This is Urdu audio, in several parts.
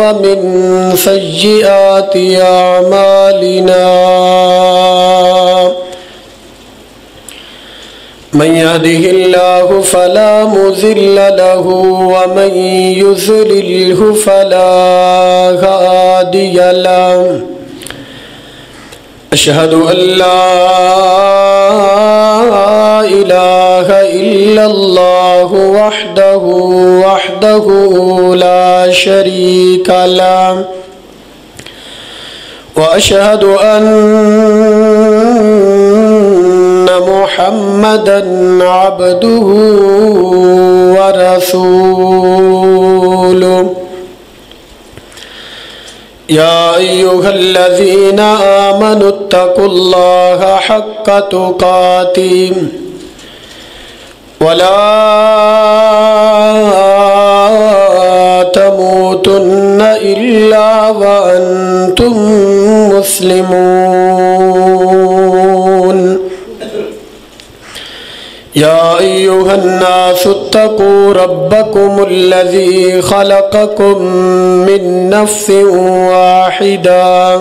ومن سيئات أعمالنا من يهده الله فلا مضل له ومن يضلله فلا هادي له أشهد أن لا إله إلا الله وحده لا شريك له وأشهد أن محمدًا عبده ورسوله يا أيها الذين آمنوا اتقوا الله حق تقاته ولا تموتن إلا وأنتم مسلمون يا أيها الناس اتقوا ربكم الذي خلقكم من نفس واحدة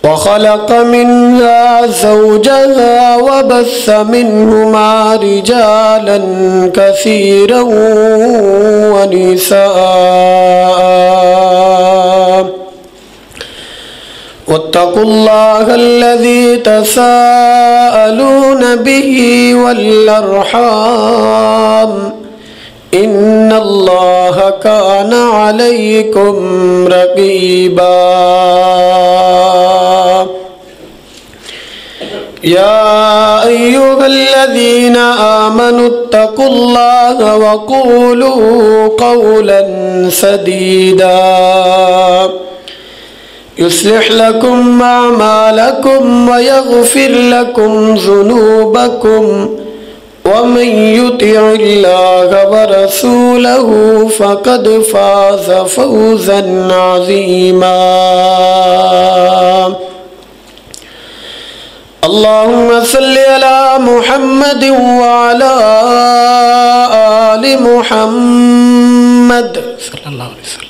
وخلق منها زوجها وبث منهما رجالا كثيرا ونساء واتقوا الله الذي تساءلون به والأرحام إن الله كان عليكم رقيبا يا أيها الذين آمنوا اتقوا الله وقولوا قولا سديدا يصلح لكم أعمالكم ويغفر لكم ذنوبكم ومن يطع الله ورسوله فقد فاز فوزا عظيما اللهم صل على محمد وعلى آل محمد صلى الله عليه وسلم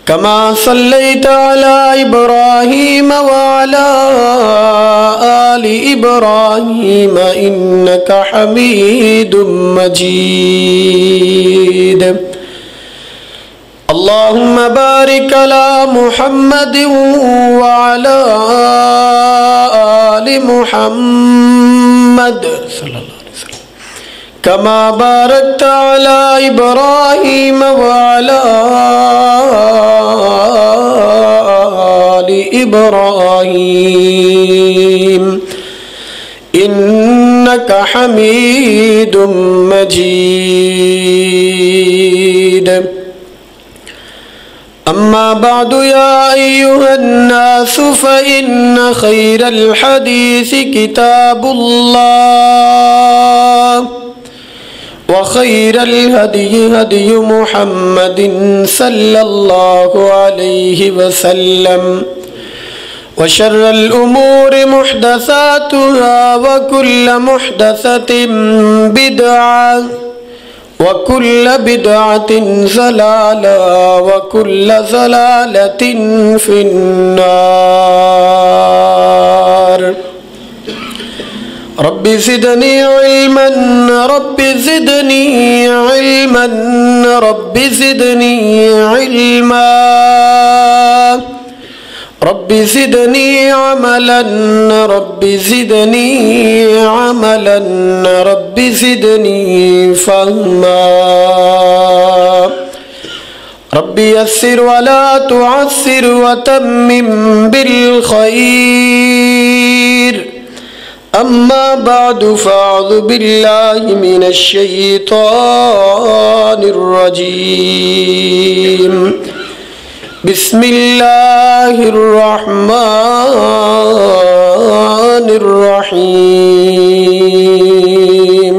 كما صليت على إبراهيم وعلى آل إبراهيم إنك حميد مجيد اللهم بارك على محمد وعلى آل محمد صلى الله عليه وسلم كما باركت على إبراهيم وعلى آل إبراهيم إنك حميد مجيد أما بعد يا أيها الناس فإن خير الحديث كتاب الله وخير الهدي هدي محمد صلى الله عليه وسلم وشر الأمور محدثاتها وكل محدثة بدعة وكل بدعة ضلالة وكل ضلالة في النار رب زدني علما رب زدني علما رب زدني علما رب زدني عملا رب زدني عملا رب زدني فهما رب يسر ولا تعسر وتمم بالخير أما بعد فأعوذ بالله من الشيطان الرجيم بسم الله الرحمن الرحيم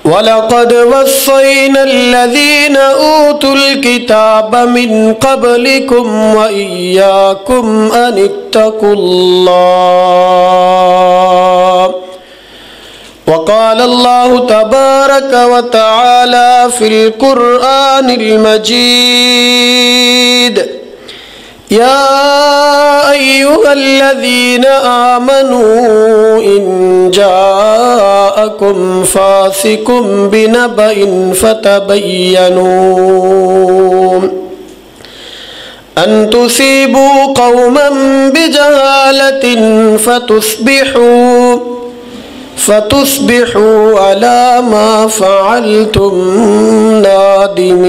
وَلَقَدْ وَصَّيْنَا الَّذِينَ أُوتُوا الْكِتَابَ مِنْ قَبْلِكُمْ وَإِيَّاكُمْ أَنِ اتَّقُوا اللَّهَ وقال الله تبارك وتعالى في القرآن المجيد يا أيها الذين آمنوا إن جاءكم فاسق بنبأ فتبينوا أن تصيبوا قوما بجهالة فتصبحوا على ما فعلتم نادمين۔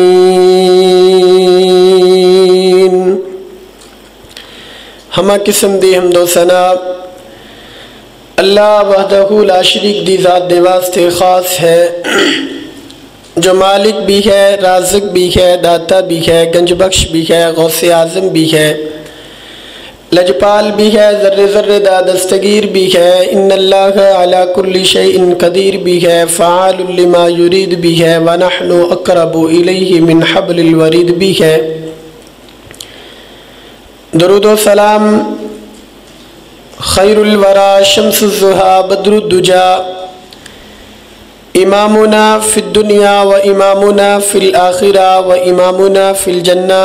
ہمہ قسم دی حمد و ثنا اللہ وحدہ لا شریک دی ذات دے واسطے خاص ہے، جو مالک بھی ہے، رازق بھی ہے، داتا بھی ہے، گنج بخش بھی ہے، غوث اعظم بھی ہے، لجپال بھی ہے، ذرے ذرے دا دستگیر بھی ہے، ان اللہ علی کل شیء قدیر بھی ہے، فعال لما یرید بھی ہے، ونحن اقرب الیہ من حبل الورید بھی ہے۔ درود و سلام خیر الورا شمس الضحیٰ بدر الدجا امامنا فی الدنیا و امامنا فی الآخرہ و امامنا فی الجنہ،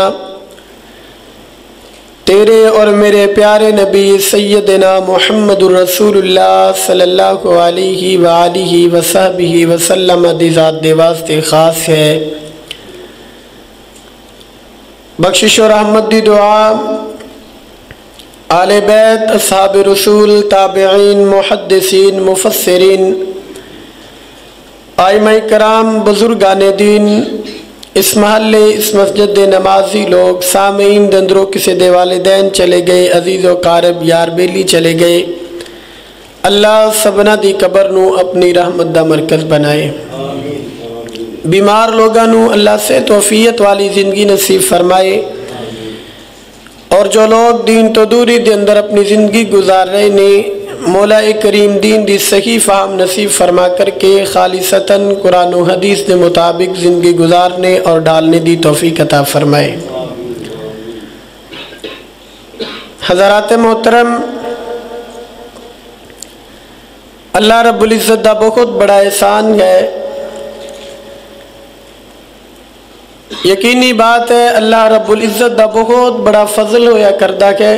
تیرے اور میرے پیارے نبی سیدنا محمد الرسول اللہ صلی اللہ علیہ وآلہ وصحبہ وسلم دی ذات دے واسطے خاص ہے۔ بخشش و رحمت دی دعا آل بیت، اصحاب رسول، تابعین، محدثین، مفسرین، ائمہ کرام، بزرگان دین، اس محلے، اس مسجد دے نمازی لوگ، سامعین دندروں کسے دے والدین چلے گئے، عزیز و قارب یار بیلی چلے گئے، اللہ سبنا دی قبر نو اپنی رحمت دا مرکز بنائے۔ بیمار لوگاں نو اللہ سے توفیت والی زندگی نصیب فرمائے، اور جو لوگ دین تو دوری دے اندر اپنی زندگی گزار رہے نے، مولا کریم دین دی صحیح فہم نصیب فرما کر کے خالصتاً قرآن و حدیث کے مطابق زندگی گزارنے اور ڈالنے دی توفیق عطا فرمائے۔ حضرات محترم، اللہ رب العزت دا بہت بڑا احسان ہے، یقینی بات ہے اللہ رب العزت دا بہت بڑا فضل ہویا کردہ کہ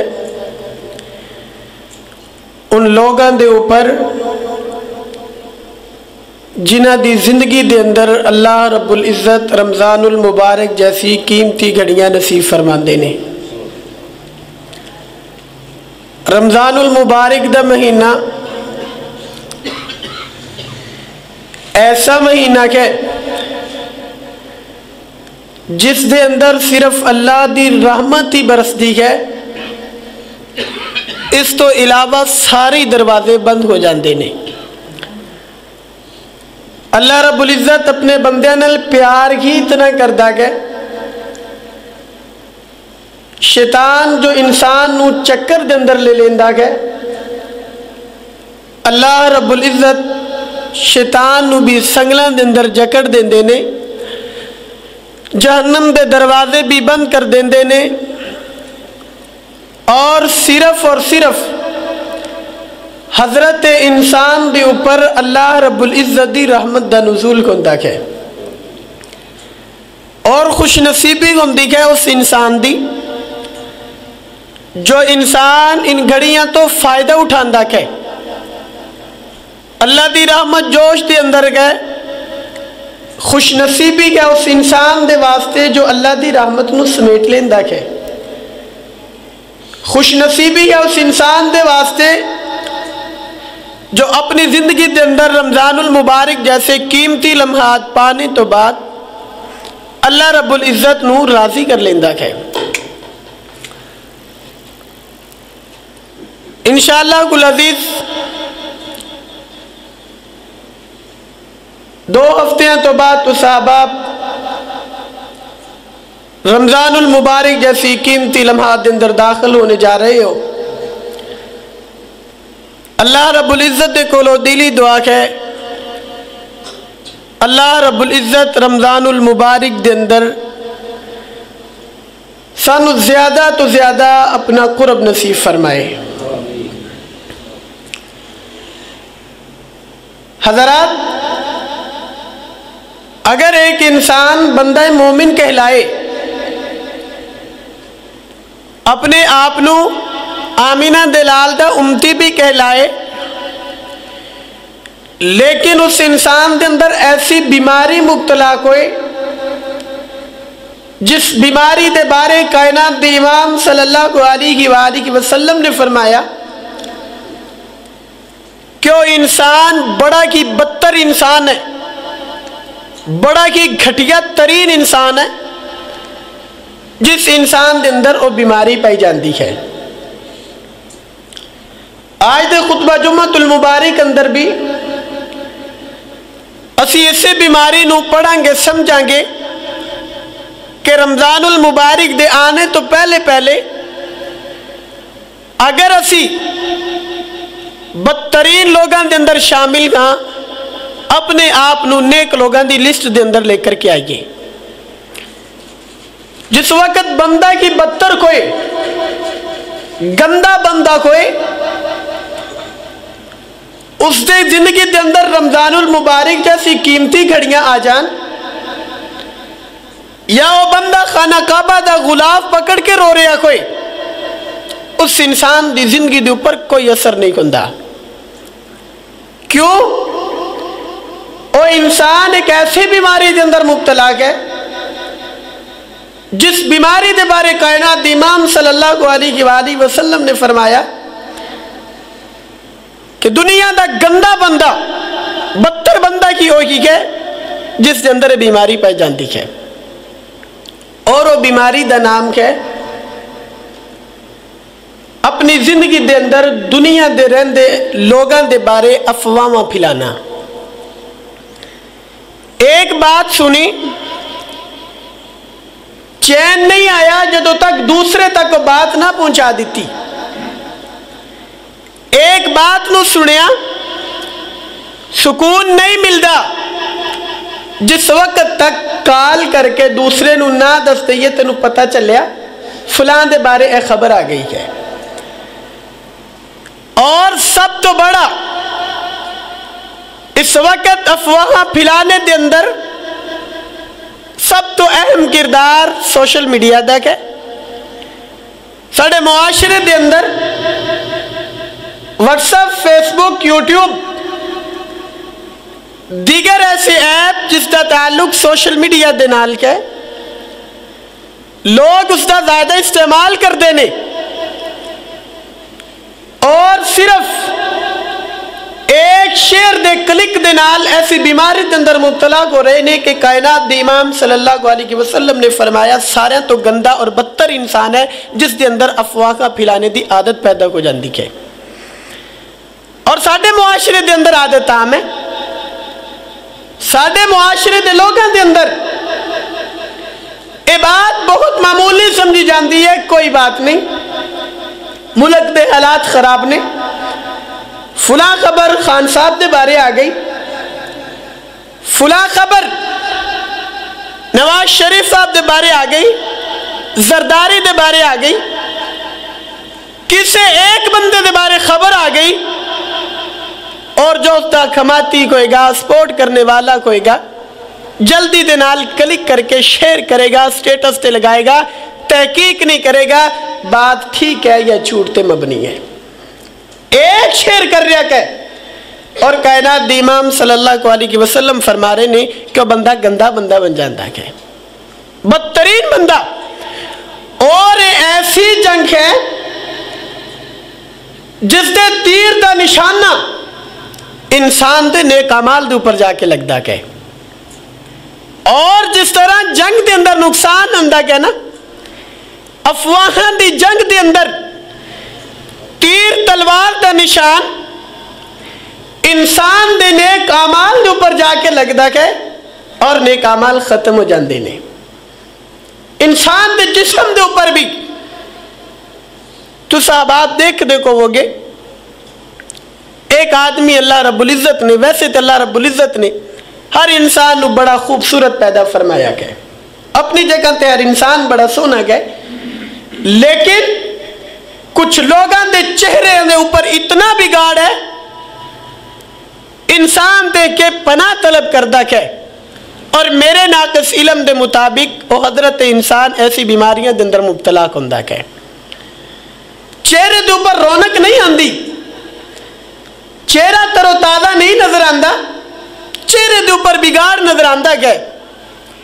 ان لوگاں دے اوپر جنہ دی زندگی دے اندر اللہ رب العزت رمضان المبارک جیسی قیمتی گھڑیاں نصیب فرماندے نے۔ رمضان المبارک دا مہینہ ایسا مہینہ کہ جس دے اندر صرف اللہ دی رحمت ہی برسدی ہے، اس تو علاوہ ساری دروازے بند ہو جاندے نے۔ اللہ رب العزت اپنے بندیاں نال پیار ہی اتنا کردہ کہ شیطان جو انسان نو چکر دے اندر لے لیندہ کہ اللہ رب العزت شیطان نو بھی سنگلاں دے اندر جکڑ دیندے نے، جہنم دے دروازے بھی بند کر دیندے نے، اور صرف حضرت انسان دے اوپر اللہ رب العزت دی رحمت دا نزول ہوندہ ہے، اور خوش نصیبی ہوندی ہے اس انسان دی جو انسان ان گھڑیاں تو فائدہ اٹھاندہ ہے، اللہ دی رحمت جوش دے اندر گئے، خوش نصیبی ہے اس انسان دے واسطے جو اللہ دی رحمت نو سمیٹ لیندہ ہے، خوش نصیبی ہے اس انسان دے واسطے جو اپنی زندگی دے اندر رمضان المبارک جیسے قیمتی لمحات پانے تو بعد اللہ رب العزت نو راضی کر لیندہ ہے۔ انشاءاللہ کل عزیز 2 ہفتیاں تو بعد تو صحابہ رمضان المبارک جیسی قیمتی لمحات دے اندر داخل ہونے جا رہے ہو۔ اللہ رب العزت دے کولو دلی دعا ہے اللہ رب العزت رمضان المبارک دے اندر سانو زیادہ تو زیادہ اپنا قرب نصیب فرمائے۔ حضرات، اگر ایک انسان بندہ مومن کہلائے، اپنے آپ نو آمینہ دلال دا امتی بھی کہلائے، لیکن اس انسان دے اندر ایسی بیماری مبتلا کوئی جس بیماری دے بارے کائنات دے امام صلی اللہ علیہ وآلہ وسلم نے فرمایا کہ وہ انسان بڑا کی بدتر انسان ہے، بڑا کی گھٹیا ترین انسان ہے، جس انسان دے اندر وہ بیماری پائی جاندی ہے۔ آج دے خطبہ جمعۃ المبارک اندر بھی اسی اسے بیماری نو پڑھیں گے، سمجھیں گے کہ رمضان المبارک دے آنے تو پہلے اگر اسی بدترین لوگاں دے اندر شامل ہاں، اپنے آپ نو نیک لوگاں دی لسٹ دے اندر لے کر کے آئیے۔ جس وقت بندہ کی بدتر کوئی گندہ بندہ کوئی اس دے زندگی دے اندر رمضان المبارک جیسی قیمتی گھڑیاں آ جان، یا وہ بندہ خانہ کعبہ دا غلاف پکڑ کے رو رہا کوئی، اس انسان دی زندگی دے اوپر کوئی اثر نہیں کندہ۔ کیوں؟ وہ انسان ایک ایسی بیماری دے اندر مبتلا ہے جس بیماری دے بارے کائنات دی امام صلی اللہ علیہ وآلہ وسلم نے فرمایا کہ دنیا دا گندہ بندہ بدتر بندہ کی ہوگی ہے جس دے اندر بیماری پائی جاندی ہے، اور وہ بیماری دا نام ہے اپنی زندگی دے اندر دنیا دے رہندے لوگاں دے بارے افواہاں پھیلانا۔ ایک بات سنی، چین نہیں آیا جدوں تک دوسرے تک وہ بات نہ پہنچا دیتی۔ ایک بات نو سنیا، سکون نہیں ملدا جس وقت تک کال کر کے دوسرے نو نہ دستے یہ تینوں پتہ چلیا فلان دے بارے اے خبر آ گئی ہے۔ اور سب تو بڑا اس وقت افواہ پھیلانے دے اندر سب تو اہم کردار سوشل میڈیا دا ہے۔ ساڑھے معاشرے دے اندر واٹس ایپ، فیس بک، یوٹیوب، دیگر ایسے ایپ جس کا تعلق سوشل میڈیا دے نال کے لوگ اس کا زیادہ استعمال کر دینے اور صرف ایک شیئر دے کلک دے نال ایسی بیماری دے اندر مبتلا ہو رہے نے کہ کائنات دے امام صلی اللہ علیہ وسلم نے فرمایا سارے تو گندہ اور بدتر انسان ہے جس دے اندر افواہ کا پھیلانے دی عادت پیدا ہو جاندی ہے۔ اور ساڑھے معاشرے دے اندر عادت عام ہے، ساڑھے معاشرے دے لوگاں دے اندر یہ بات بہت معمولی سمجھی جاندی ہے، کوئی بات نہیں، ملک دے حالات خراب نے، فلاں خبر خان صاحب دے بارے آ گئی، فلاں خبر نواز شریف صاحب دے بارے آ گئی، زرداری دے بارے آ گئی، کسے ایک بندے دے بارے خبر آ گئی، اور جو اس کا کھماتی کوئی گا، سپورٹ کرنے والا کوئی گا، جلدی دے نال کلک کر کے شیئر کرے گا، سٹیٹس تے لگائے گا، تحقیق نہیں کرے گا بات ٹھیک ہے یا جھوٹ تے مبنی ہے، ایک شیئر کر رہا کہ اور کائنات دی امام صلی اللہ علیہ وسلم فرما رہے نے کہ وہ بندہ گندہ بندہ بن جاندہ ہے، بدترین بندہ۔ اور ایسی جنگ ہے جس دے تیر دا نشانہ انسان دے نیک اعمال دے اوپر جا کے لگدا ہے، اور جس طرح جنگ دے اندر نقصان ہوندا ہے نا، افواہاں دی جنگ دے اندر تیر تلوار دا نشان انسان دے نیک اعمال دے اوپر جا کے لگدا ہے اور نیک اعمال ختم ہو جاندے نے۔ انسان دے جسم دے اوپر بھی تو صاحب آپ دیکھ دیکھو ہوگے، ایک آدمی اللہ رب العزت نے، ویسے تو اللہ رب العزت نے ہر انسان نو بڑا خوبصورت پیدا فرمایا گیا، اپنی جگہ تے ہر انسان بڑا سونا گیا، لیکن کچھ لوگاں دے چہرے دے اوپر اتنا بگاڑ ہے، انسان دے کے پناہ طلب کردہ کہ اور میرے ناقص علم دے مطابق وہ حضرت انسان ایسی بیماریاں دے اندر مبتلا کندہ کہ چہرے دے اوپر رونق نہیں آندی، چہرہ تر و تازہ نہیں نظر آندہ، چہرے دے اوپر بگاڑ نظر آندہ کہ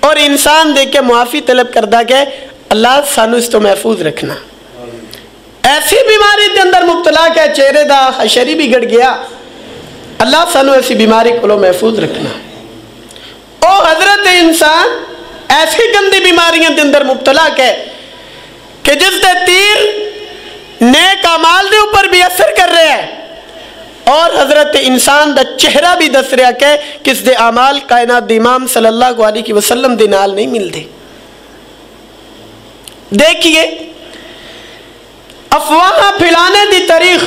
اور انسان دے کے معافی طلب کردہ کہ اللہ سانو اس تو محفوظ رکھنا۔ ایسی بیماری دے اندر مبتلا کہ چہرے دا حشری بگڑ گیا، اللہ سانو ایسی بیماری کو محفوظ رکھنا۔ او حضرت انسان ایسی گندی بیماریاں دے اندر مبتلا کہ جس دے تیر نیک اعمال دے اوپر بھی اثر کر رہے ہیں اور حضرت انسان دا چہرہ بھی دس رہا کہ کس دے اعمال کائنات دے امام صلی اللہ علیہ وسلم دے نال نہیں ملتے۔ دیکھیے افواہ پھیلانے دی تاریخ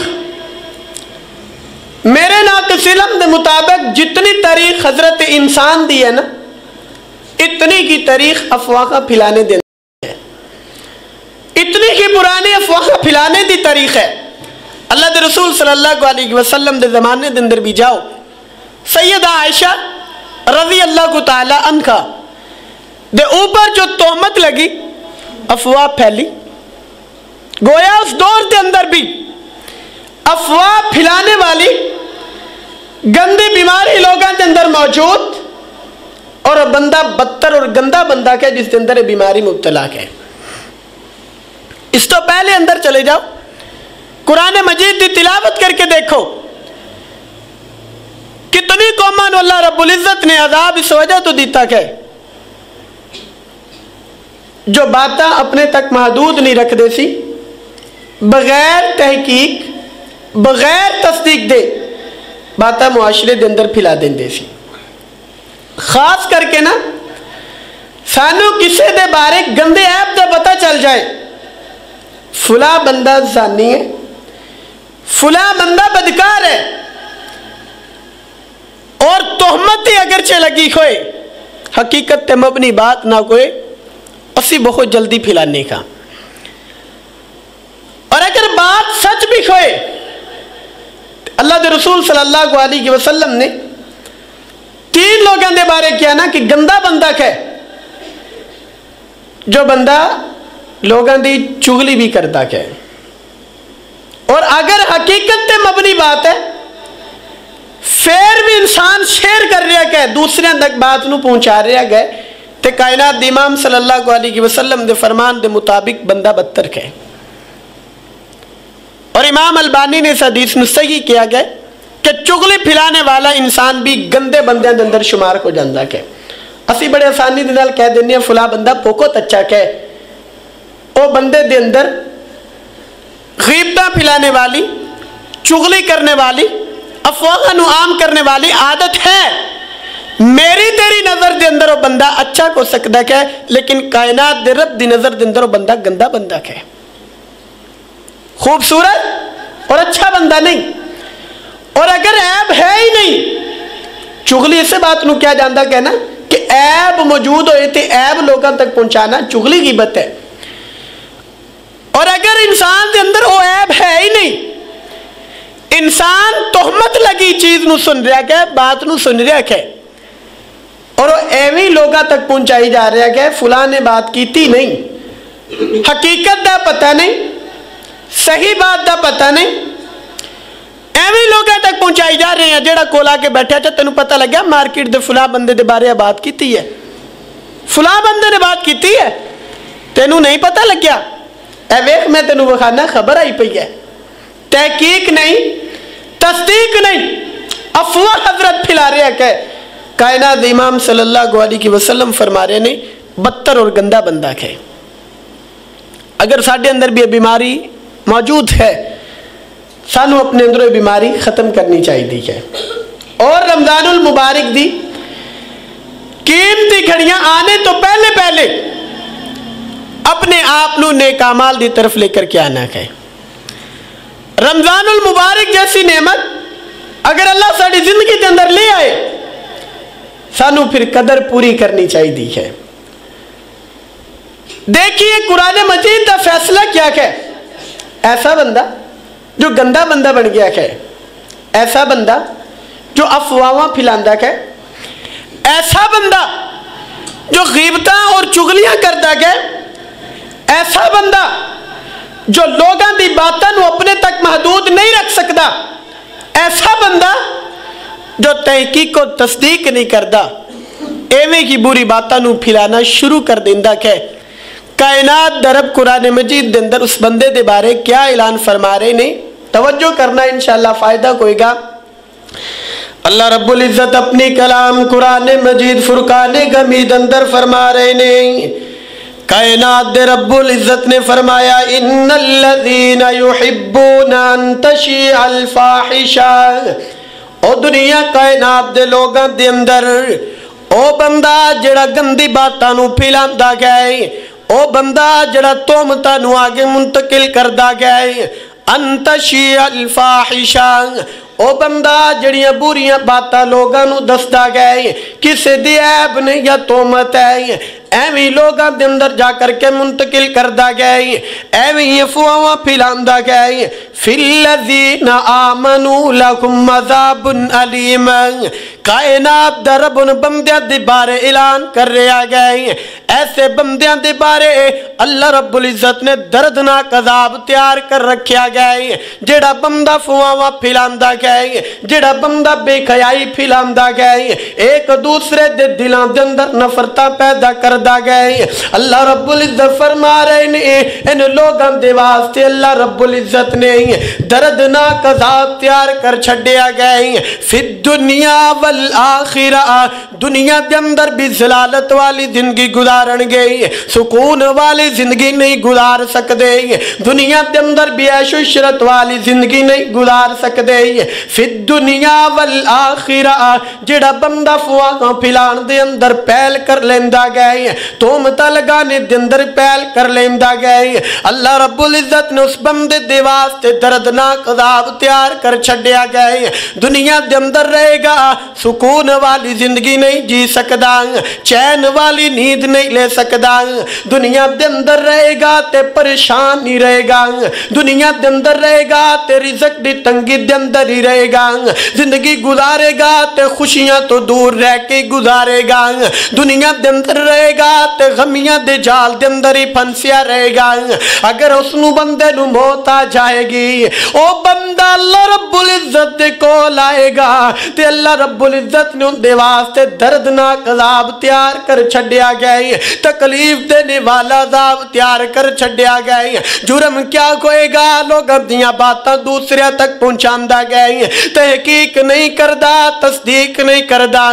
میرے ناقص علم دے مطابق جتنی تاریخ حضرت انسان دی ہے نا اتنی کی تاریخ افواہ پھیلانے دی ہے، اتنی کی پرانی افواہ پھیلانے دی تاریخ ہے۔ اللہ دے رسول صلی اللہ علیہ وسلم دے زمانے دے اندر بھی جاؤ، سیدہ عائشہ رضی اللہ تعالی عنہ دے اوپر جو تہمت لگی افواہ پھیلی، گویا اس دور دے اندر بھی افواہ پھیلانے والی گندی بیماری لوگوں کے اندر موجود اور بندہ بدتر اور گندہ بندہ ہے جس کے اندر بیماری مبتلا ہے۔ اس تو پہلے اندر چلے جاؤ، قرآن مجید دی تلاوت کر کے دیکھو کتنی قوموں نے اللہ رب العزت نے عذاب اس وجہ تو دیتا ہے جو باتیں اپنے تک محدود نہیں رکھ دے سی، بغیر تحقیق بغیر تصدیق دے باتیں معاشرے دے اندر پھیلا دیں دے سی۔ خاص کر کے نا سانو کسے دے بارے گندے عیب دے پتہ چل جائے، فلاں بندہ زانی ہے، فلاں بندہ بدکار ہے، اور تہمت ہی اگرچہ لگی ہوئے حقیقت تے مبنی بات نہ کوئی اسی بہت جلدی پھیلانے کا، اور اگر بات سچ بھی ہوئے اللہ دے رسول صلی اللہ علیہ وسلم نے 3 لوگوں دے بارے کیا نا کہ گندہ بندہ ہے جو بندہ لوگوں دی چغلی بھی کرتا ہے، اور اگر حقیقت تے مبنی بات ہے پھر بھی انسان شیئر کر رہا ہے دوسرے تک بات نو پہنچا رہا ہے تے کائنات دی امام صلی اللہ علیہ وسلم دے فرمان دے مطابق بندہ بدتر ہے۔ اور امام البانی نے اس حدیث نو صحیح کیا گیا کہ چغلی پھیلانے والا انسان بھی گندے بندے دے اندر شمار کو جاندہ ہے۔ اسی بڑے آسانی دے نال کہہ دینے ہیں فلاں بندہ بہت اچھا ہے، او بندے دے اندر غیبتہ پھیلانے والی، چغلی کرنے والی، افواہ نو عام کرنے والی عادت ہے۔ میری تیری نظر دے اندر وہ بندہ اچھا کو سکتا ہے لیکن کائنات دے رب دی نظر دے اندر وہ بندہ گندہ بندہ ہے، خوبصورت اور اچھا بندہ نہیں۔ اور اگر عیب ہے ہی نہیں، چغلی اسے بات نو کیا جاندہ کہنا کہ عیب موجود ہوئے تھے، عیب لوگوں تک پہنچانا چغلی غیبت ہے۔ اور اگر انسان دے اندر وہ عیب ہے ہی نہیں، انسان تہمت لگی چیز نو سن رہا ہے، بات نو سن رہا ہے اور وہ ایویں لوگاں تک پہنچائی جا رہا ہے فلاں نے بات کیتی نہیں، حقیقت دا پتہ نہیں، صحیح بات دا پتہ نہیں، ایویں لوگاں تک پہنچائی جا رہے ہیں جیڑا کولا کے بیٹھا چاہ تینوں پتہ لگیا مارکیٹ دے فلاں بندے دے بارے بات کیتی ہے، فلاں بندے نے بات کیتی ہے، تینوں نہیں پتہ لگیا، اے ویخ میں تینوں بخانا خبر آئی پئی ہے، تحقیق نہیں، تصدیق نہیں، افواہ حضرت پھیلا رہے ہیں کہ کائنات امام صلی اللہ علیہ وسلم فرما رہے نے بدتر اور گندہ بندہ ہے۔ اگر ساڑھے اندر بھی یہ بیماری موجود ہے سانو اپنے اندر یہ بیماری ختم کرنی چاہیے ہے، اور رمضان المبارک دی قیمتی گھڑیاں آنے تو پہلے اپنے آپ نو نیک اعمال دی طرف لے کر کے آنا ہے۔ رمضان المبارک جیسی نعمت اگر اللہ ساڑھی زندگی کے اندر لے آئے سانو پھر قدر پوری کرنی چاہیے ہے۔ دیکھیے قرآن مجید کا فیصلہ کیا ہے، ایسا بندہ جو گندہ بندہ بن گیا ہے، ایسا بندہ جو افواہاں پھیلاندا ہے، ایسا بندہ جو غیبتاں اور چغلیاں کردا ہے، ایسا بندہ جو لوگاں دی باتاں نو اپنے تک محدود نہیں رکھ سکدا، ایسا بندہ جو تحقیق و تصدیق نہیں کردا، ایویں کی بری باتاں نو پھیلانا شروع کر دیندا ہے۔ کائنات دا رب قرآن مجید دے اندر اس بندے دے بارے کیا اعلان فرما رہے نے، توجہ کرنا انشاءاللہ فائدہ کوئی گا۔ اللہ رب العزت اپنی کلام قرآن مجید فرقان حمید اندر فرما رہے نے، کائنات دے رب العزت نے فرمایا ان الذین یحبون ان تشیع الفاحشہ، او دنیا کائنات دے لوگاں دے اندر او بندہ جڑا گندی باتاں نو پھیلاندا گئے، او بندہ جڑا تہمتاں نو آگے منتقل کردا گئے، ان تشیع الفاحشہ، او بندہ جڑیاں بریاں باتاں لوگاں نو دسدا گئے، کسے دی عیب نہیں یا تہمت ہے، ایویں لوگاں دے اندر جا کر کے منتقل کردا گئے، ایویں افواہاں پھیلاندا گئے، فی الذین آمنوا لہم عذاب علیم، کائنات دا رب ان بندیاں دے بارے اعلان کر رہا گئے، ایسے بندیاں دے بارے اللہ رب العزت نے دردناک عذاب تیار کر رکھیا گئے، جڑا بندہ افواہاں پھیلاندا گئے، جڑا بندہ بے حیائی پھیلاندا گئے، ایک دوسرے دے دلاں دے اندر نفرتاں پیدا کردا گئے، اللہ رب العزت فرما رہے نے ان لوگاں دے واسطے اللہ رب العزت نے دردناک عذاب تیار کر چھڈیا گئے، فی الدنیا والآخرہ، دنیا دے اندر بھی ذلالت والی زندگی گزارن گئی، سکون والی زندگی نہیں گزار سکدے، دنیا دے اندر بھی عیش و عشرت والی زندگی نہیں گزار سکدے، فی الدنیا والآخرہ، جڑا بندہ فواہاں پھیلان دے اندر پہل کر لیندا گئے، تہمتاں لگانے دے اندر پہل کر لیندا گئے، اللہ رب العزت نے اس بندے دے واسطے دردناک عذاب تیار کر چھڈیا گئے، دنیا دے اندر رہے گا سکون والی زندگی نہیں جی سکدا، چین والی نیند نہیں لے سکدا، دنیا دے اندر رہے گا تے پریشان نہیں رہے گا، دنیا دے اندر رہے گا تے رزق دی تنگی دے اندر ہی رہے گا، زندگی گزارے گا تے خوشیاں تو دور رہ کے گزارے گا، دنیا دے اندر رہے گا تے غمیاں دے جال دے اندر ہی پھنسیا رہے گا، اگر اس نو بندے نو موت آ جائے گی، او بندہ اللہ رب العزت دے کول آئے گا تے اللہ رب العزت نے ان دے واسطے دردناک عذاب تیار کر چھڈیا گئے، تکلیف دینے والا عذاب تیار کر چھڈیا گئے، جرم کیا کوئے گا، لوگ اپنیاں باتاں دوسرے تک پہنچاندا گئے، تحقیق نہیں کردہ، تصدیق نہیں کردہ،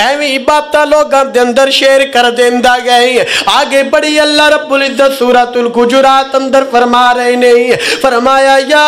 ایویں باتاں لوگاں دے اندر شیئر کر دیندا گئے، آگے بڑی اللہ رب العزت سورۃ الحجرات اندر فرما رہے نے، فرمایا یا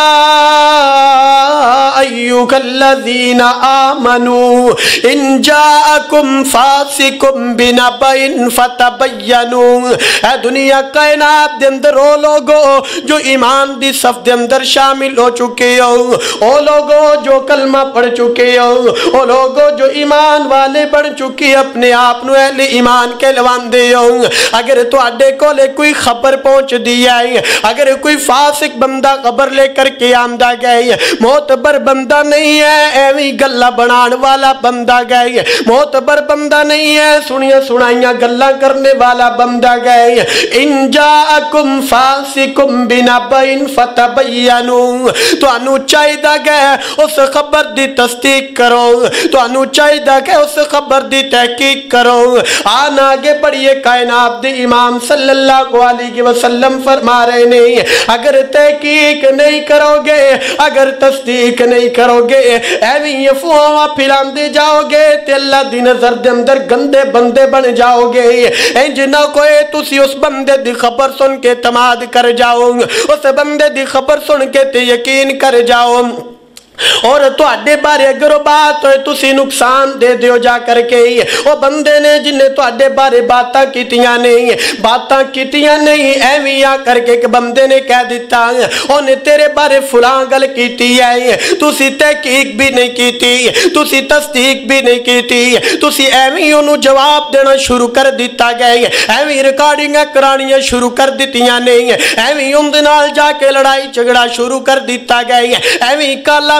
ایھا الذین آمنوا ان جاءکم فاسق بنبأ فتبینوا، اے دنیا کائنات دے اندر او لوگو جو ایمان دی صف دے اندر شامل ہو چکے ہو، او لوگو جو کلمہ پڑھ چکے ہو، او لوگو جو ایمان والے بن چکے اپنے آپ نو اہل ایمان کے لواندے ہو، اگر تو اڈے کولے کوئی خبر پہنچ دیا ہے، اگر کوئی فاسق بندہ خبر لے کر کے آمدہ گئے، معتبر بندہ نہیں ہے، ایویں گلہ بنان والا بندہ گئے، معتبر بندہ نہیں ہے، سنیاں سنائیاں گلہ کرنے والا بندہ گئے، ان جاءکم فاسق بنبأ فتبینوا، تو انو چاہیدہ گئے اس خبر دی تصدیق کرو، تو انو چاہیدہ گئے اس خبر دی تحقیق کرو، آن آگے بڑھئے کائنات دی امام صلی اللہ علیہ وسلم فرما رہے نہیں، اگر تحقیق نہیں کرو گے، اگر تصدیق نہیں کرو گے، ایویں افواہاں پھیلاندے جاؤ گے تے اللہ دی نظر دے اندر گندے بندے بن جاؤ گے، انج نہ کوئی تسی اس بندے دی خبر سن کے اعتماد کر جاؤ، اس بندے دی خبر سن کے تے یقین کر جاؤ، اور تو اڈے بارے اگر بات ہوئے تسی نقصان دے دیو جا کر کے، وہ بندے نے جنہیں تو اڈے بارے باتاں کیتیاں نہیں، ایویں آ کر کے ایک بندے نے کہہ دیتا انہیں تیرے بارے فلاں گل کیتی ہے، تسی تحقیق بھی نہیں کیتی، تسی تصدیق بھی نہیں کیتی، تسی ایویں انہوں جواب دینا شروع کر دیتا گئے، ایویں ریکارڈنگاں کرانیاں شروع کر دیتیاں نہیں، ایویں ان دنال جا کے لڑائی جھگڑا شروع کر دیتا گئے، ایویں کالا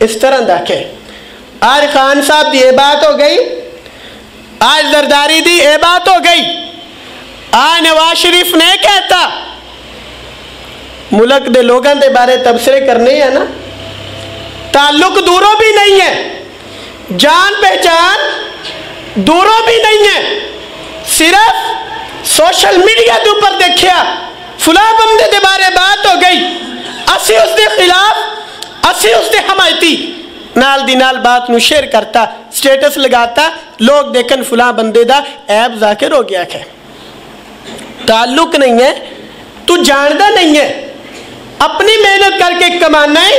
اس طرح دیکھے آج خان صاحب دی یہ بات ہو گئی, آج زرداری دی یہ بات ہو گئی, آج نواز شریف نے کہتا ملک دے لوگاں دے بارے تبصرے کرنے ہیں نا, تعلق دوروں بھی نہیں ہے, جان پہچان دوروں بھی نہیں ہے, صرف سوشل میڈیا دے اوپر دیکھیا فلاں بندے دے بارے بات ہو گئی, اسی اس دے خلاف, اسی اس دے حمایتی, نال دی نال بات نو شیئر کرتا, سٹیٹس لگاتا, لوگ دیکھن فلاں بندے دا عیب ذاکر ہو گیا ہے. تعلق نہیں ہے, تو جاندہ نہیں ہے, اپنی محنت کر کے کمانا ہے,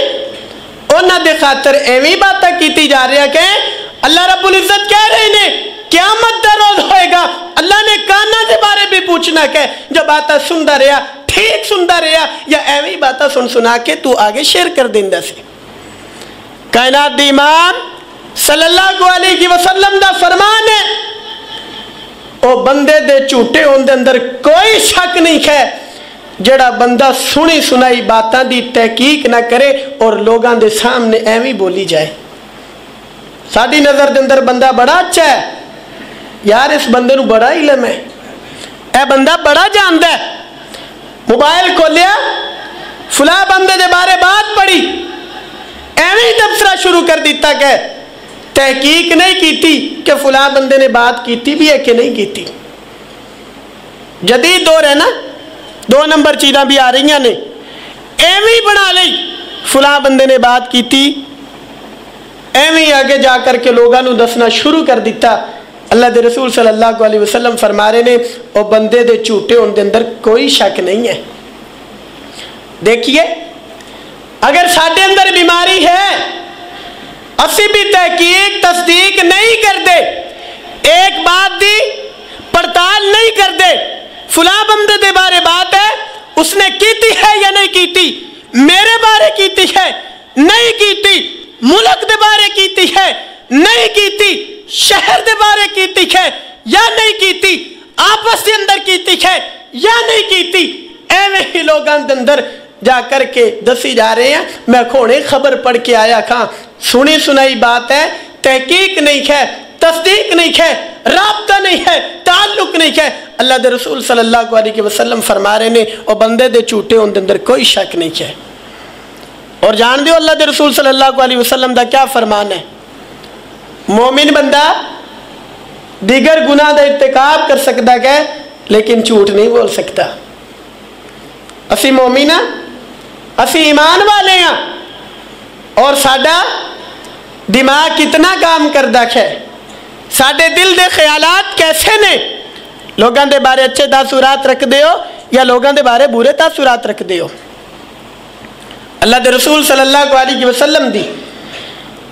انہاں دے خاطر ایویں باتیں کیتی جا رہی ہے کہ اللہ رب العزت کہہ رہے ہیں قیامت دا روز ہوئے گا, اللہ نے کانا دے بارے بھی پوچھنا کہ جو باتیں سندا رہا ٹھیک سندا رہا یا ایویں باتیں سنا کے تو آگے شیئر کر دیندہ سی. کائنات دی امام صلی اللہ علیہ وسلم دا فرمان ہے, او بندے دے جھوٹے ہون دے اندر کوئی شک نہیں ہے جڑا بندہ سنی سنائی باتاں دی تحقیق نہ کرے اور لوگاں دے سامنے ایویں بولی جائے. ساڈی نظر دے اندر بندہ بڑا اچھا ہے, یار اس بندے نو بڑا علم ہے, اے بندہ بڑا جاندا ہے, موبائل کھولیا فلاں بندے دے بارے بات پڑھی, ایویں تبصرہ شروع کر دیتا کہ تحقیق نہیں کیتی کہ فلاں بندے نے بات کیتی بھی ہے کہ نہیں کیتی. جدید دور ہے نا, 2 نمبر چیزاں بھی آ رہی ہیں نے, ایویں بنا لئی فلاں بندے نے بات کیتی, ایویں آگے جا کر کے لوگاں نو دسنا شروع کر دیتا. اللہ دے رسول صلی اللہ علیہ وسلم فرما رہے نے او بندے دے جھوٹے ہون دے اندر کوئی شک نہیں ہے. دیکھیے اگر ساڈے اندر بیماری ہے, اسی بھی تحقیق تصدیق نہیں کر دے, ایک بات دی پڑتال نہیں کر دے, فلاں بندے دے بارے بات ہے اس نے کیتی ہے یا نہیں کیتی, میرے بارے کیتی ہے نہیں کیتی, ملک دے بارے کیتی ہے نہیں کیتی, شہر دے بارے کیتی ہے یا نہیں کیتی, آپس دے اندر کیتی ہے یا نہیں کیتی, ایویں ہی لوگاں دے اندر جا کر کے دسی جا رہے ہیں. میں کھونے خبر پڑھ کے آیا کھاں, سنی سنائی بات ہے, تحقیق نہیں ہے, تصدیق نہیں ہے, رابطہ نہیں ہے, تعلق نہیں ہے. اللہ دے رسول صلی اللہ علیہ وسلم فرما رہے نے او بندے دے جھوٹے ہون دے اندر کوئی شک نہیں ہے. اور جان دیو اللہ دے رسول صلی اللہ علیہ وسلم دا کیا فرمان ہے, مومن بندہ دیگر گناہ دا ارتکاب کر سکتا ہے لیکن جھوٹ نہیں بول سکتا. اسی مومن ہاں, اسی ایمان والے ہیں, اور ساڈا دماغ کتنا کام کردا ہے, ساڈے دل دے خیالات کیسے نے, لوگاں دے بارے اچھے تاثرات رکھ دے ہو یا لوگاں دے بارے برے تاثرات رکھ دے ہو. اللہ دے رسول صلی اللہ علیہ وسلم دی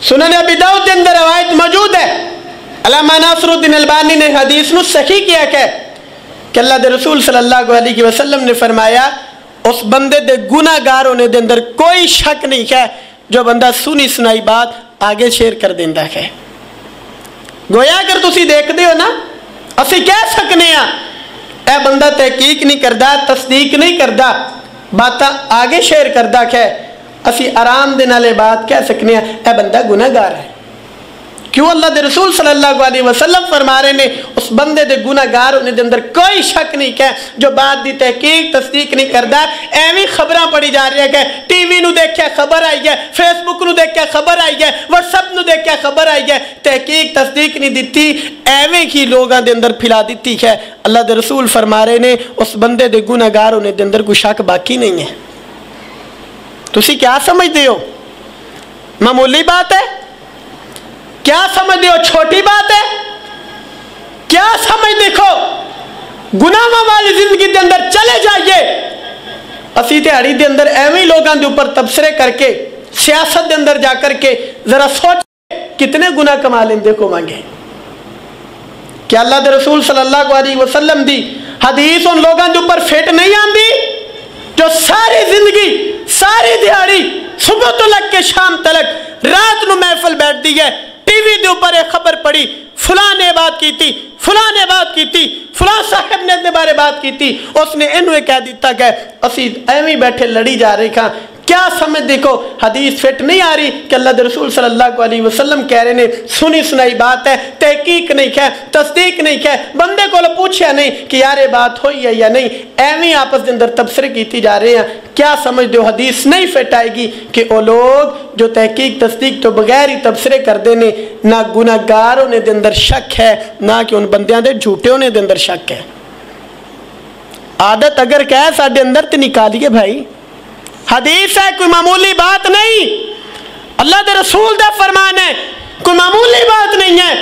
سنن ابی داؤد کے اندر روایت موجود ہے, علامہ ناصر الدین البانی نے حدیث نو صحیح کیا کہ اللہ دے رسول صلی اللہ علیہ وسلم نے فرمایا اس بندے دے گناہ گار ہونے دے اندر کوئی شک نہیں ہے جو بندہ سنی سنائی بات آگے شیئر کر دیندہ ہے. گویا اگر تسی دیکھ دے ہو نا, اسی کہہ سکنے ہیں اے بندہ تحقیق نہیں کردا, تصدیق نہیں کردا, باتاں آگے شیئر کردا ہے, اسی آرام دے نالے بات کہہ سکنے ہیں اے بندہ گناہ گار ہے. کیوں اللہ دے رسول صلی اللہ علیہ وسلم فرما رہے نے اس بندے دے گناہ گار ہونے دے اندر کوئی شک نہیں کہ جو بات دی تحقیق تصدیق نہیں کردا. ایویں خبراں پڑھی جا رہی ہے کہ ٹی وی نو دیکھیا خبر آئی ہے, فیس بک نو دیکھیا خبر آئی ہے, واٹس ایپ نو دیکھیا خبر آئی ہے, تحقیق تصدیق نہیں دیتی, ایویں ہی لوگاں دے اندر پھیلا دیتی ہے. اللہ دے رسول فرما رہے نے اس بندے دے گناہ گار ہونے دے اندر کوئی شک باقی نہیں ہے. تسی کیا سمجھتے ہو, معمولی بات ہے؟ کیا سمجھتے ہو چھوٹی بات ہے؟ کیا سمجھ دیکھو گناہ والی زندگی دے اندر چلے جائیے. اسی تہاڑی دے اندر ایویں لوگاں دے اوپر تبصرے کر کے سیاست دے اندر جا کر کے ذرا سوچ کتنے گناہ کما لیندے کو مانگے. کیا اللہ دے رسول صلی اللہ علیہ وسلم دی حدیث ان لوگاں دے اوپر فٹ نہیں آندی جو ساری زندگی ساری دیہاڑی صبح تو لگ کے شام تلک رات نو محفل بیٹھ دی ہے, ٹی وی دے اوپر ایک خبر پڑی, فلاں نے بات کی تھی, فلاں نے بات کی تھی, فلاں صاحب نے اپنے بارے بات کی تھی, اس نے انہوں کہہ دیتا کہ اسی ایویں بیٹھے لڑی جا رہے کھاں, کیا سمجھ دیکھو حدیث فٹ نہیں آ رہی کہ اللہ رسول صلی اللہ علیہ وسلم کہہ رہے نے سنی سنائی بات ہے, تحقیق نہیں ہے, تصدیق نہیں ہے, بندے کو پوچھا نہیں کہ یار یہ بات ہوئی ہے یا نہیں, ایویں آپس کے اندر تبصرے کیتی جا رہے ہیں. کیا سمجھ دو حدیث نہیں فٹ آئے گی کہ وہ لوگ جو تحقیق تصدیق تو بغیر ہی تبصرے کرتے ہیں, نہ گناہگار ہونے دے اندر شک ہے, نہ کہ ان بندیاں دے جھوٹے ہونے دے اندر شک ہے. عادت اگر کہے ساڈے اندر تو نکالیے بھائی, حدیث ہے کوئی معمولی بات نہیں, اللہ دے رسول دا فرمان ہے, کوئی معمولی بات نہیں ہے.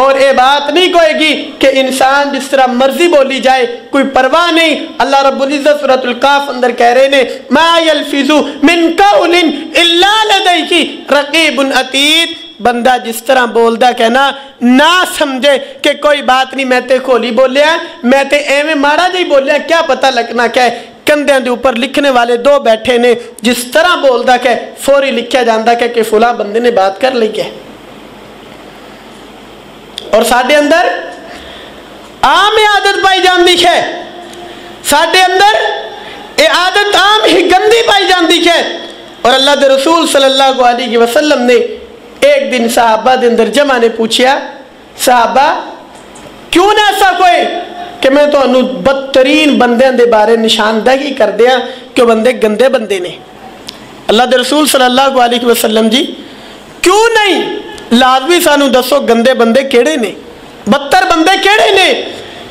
اور یہ بات نہیں کوئے گی کہ انسان جس طرح مرضی بولی جائے, کوئی پرواہ نہیں. اللہ رب العزت سورۃ القاف اندر کہہ رہے نے ما یلفظ من قول الا لدیہ رقیب عتید. بندہ جس طرح بولدا کہنا نہ سمجھے کہ کوئی بات نہیں, میں تے کھولی بولیا, میں تے ایویں ماڑا جی بولیا, کیا پتہ لگنا کہ کندھیاں دے اوپر لکھنے والے دو بیٹھے نے, جس طرح بولدا کہ فوری لکھیا جاندا کہ فلاں بندے نے بات کر لی ہے. اور ساڈے اندر عام عادت پائی جاندی ہے, ساڈے اندر یہ عادت عام ہی گندی پائی جاندی ہے. اور اللہ دے رسول صلی اللہ علیہ وسلم نے ایک دن صحابہ دے اندر جمع نے پوچھیا, صحابہ کیوں نہ ایسا کوئی کہ میں تو انہوں بدترین بندیاں دے بارے نشاندہی کر دیا کہ بندے گندے بندے نے. اللہ دے رسول صلی اللہ علیہ وسلم جی کیوں نہیں, لازمی سانو دسو گندے بندے کیڑے نے, بدتر بندے کیڑے نے.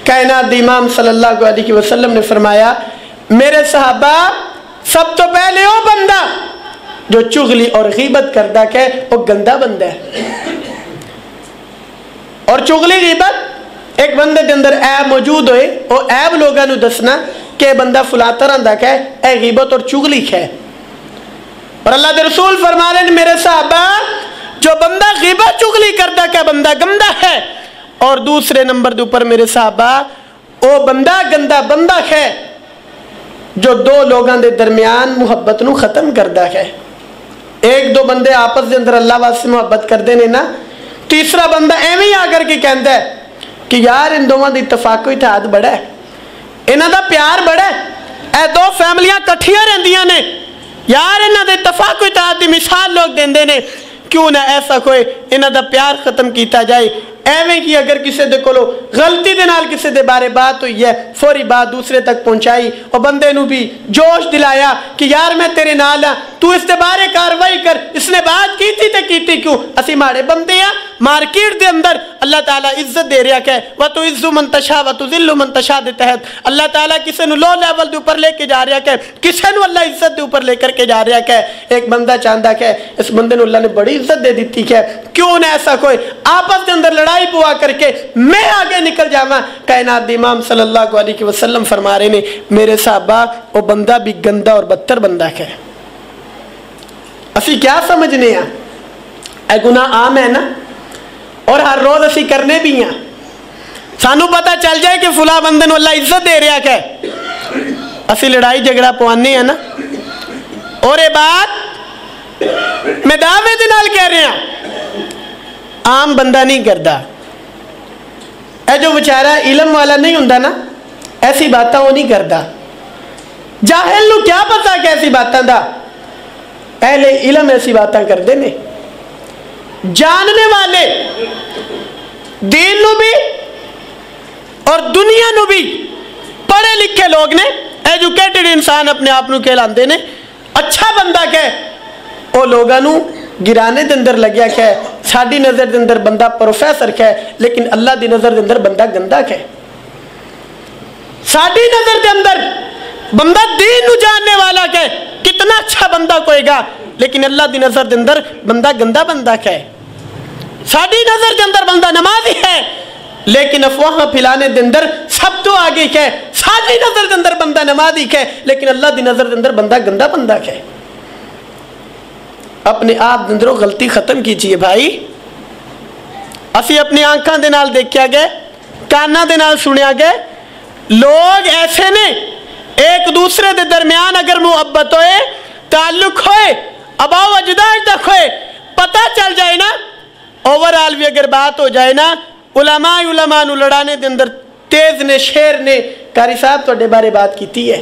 کائنات دی امام صلی اللہ علیہ وسلم نے فرمایا میرے صحابہ سب تو پہلے وہ بندہ جو چغلی اور غیبت کردا کہ وہ گندا بندہ ہے. اور چغلی غیبت ایک بندے کے اندر عیب موجود ہوئے, وہ عیب لوگوں نے دسنا کہ بندہ فلاں طرح دا کہ اے غیبت اور چغلی ہے. اور اللہ دے رسول فرما رہے ہیں میرے صحابہ جو بندہ غیبت چغلی کردا کہ بندہ گندا ہے. اور دوسرے نمبر دے اوپر میرے صحابہ وہ بندہ گندا بندہ ہے جو دو لوگوں دے درمیان محبت نو ختم کردا ہے. ایک دو بندے آپس دے اندر اللہ واسطے محبت کردے نے نا, تیسرا بندہ ایویں آ کر کے کہندا ہے کہ یار ان دونوں دا اتفاق و اتحاد بڑا ہے, انہاں دا پیار بڑا ہے, اے دو فیملیاں کٹھیاں رہندیاں نے, یار انہاں دے اتفاق و اتحاد دی مثال لوگ دیندے نے, کیوں نہ ایسا کوئی انہاں دا پیار ختم کیتا جائے. ایویں کی اگر کسی دے کولو غلطی دے نال کسی دے بارے بات ہوئی ہے, فوری بات دوسرے تک پہنچائی, اور بندے نو بھی جوش دلایا کہ یار میں تیرے نال ہاں, تو اس دے بارے کاروائی کر, اس نے بات کیتی تے کیتی کیوں, اسی ماڑے بندے ہیں. مارکیٹ دے اندر اللہ تعالیٰ عزت دے رہا کہ وَتُعِزُّ مَن تَشَاءُ وَتُذِلُّ مَن تَشَاءُ دے تحت اللہ تعالیٰ کسی نو لو لیول دے اوپر لے کے جا رہا کہ کسی نو اللہ عزت دے اوپر لے کر کے جا رہا کہ ایک بندہ چاہتا کہ اس بندے نو اللہ نے بڑی عزت دے دیتی کہ کیوں نہ ایسا کوئی آپس دے اندر لڑائی پوا کر کے میں آگے نکل جاواں. کائنات دی امام صلی اللہ علیہ وسلم فرما رہے نے میرے صحابہ وہ بندہ بھی گندا اور بدتر بندہ ہے. اسی کیا سمجھنے ہیں, اے گناہ عام ہے نا, اور ہر روز اسی کرنے بھی ہیں. سانو پتہ چل جائے کہ فلاں بندے نو اللہ عزت دے رہا کہ اسی لڑائی جھگڑا پوانے ہیں نا. اور یہ بات میں دعوے دے نال کہہ رہے ہیں, عام بندہ نہیں کردا. اے جو بیچارہ علم والا نہیں ہوندا نا, ایسی باتاں وہ نہیں کردا. جاہل نو کیا پتا کہ ایسی باتاں دا, اہل علم ایسی باتاں کردے نے. جاننے والے دین نو بھی اور دنیا نو بھی پڑھے لکھے لوگ نے, ایجوکیٹڈ انسان اپنے آپ نو کہلاندے نے, اچھا بندہ کہ وہ لوگاں نو گرانے دے اندر لگیا کہ ساڈی نظر دے اندر بندہ پروفیسر ہے لیکن اللہ دی نظر دے اندر بندہ گندا ہے. ساڈی نظر دے اندر بندہ دین نو جاننے والا کہ کتنا اچھا بندہ کوئی گا, لیکن اللہ دی نظر دے اندر بندہ گندا بندہ ہے. ساڈی نظر دے اندر بندہ نمازی ہے لیکن افواہ پھیلانے دے اندر سب تو آگے ہے. ساڈی نظر دے اندر بندہ نمازی ہے لیکن اللہ دی نظر دے اندر بندہ گندا بندہ ہے. اپنے آپ دے اندروں غلطی ختم کیجئے بھائی. اسی اپنی آنکھاں دے نال دیکھیا گئے, کاناں دے نال سنیا گئے, لوگ ایسے نے ایک دوسرے دے درمیان اگر محبت ہوئے, تعلق ہوئے, ابا و اجداد تک ہوئے, پتہ چل جائے نا, اوورال بھی اگر بات ہو جائے نا, علماء نو لڑانے دے اندر تیز نے, شیر نے قاری صاحب توڑے بارے بات کیتی ہے,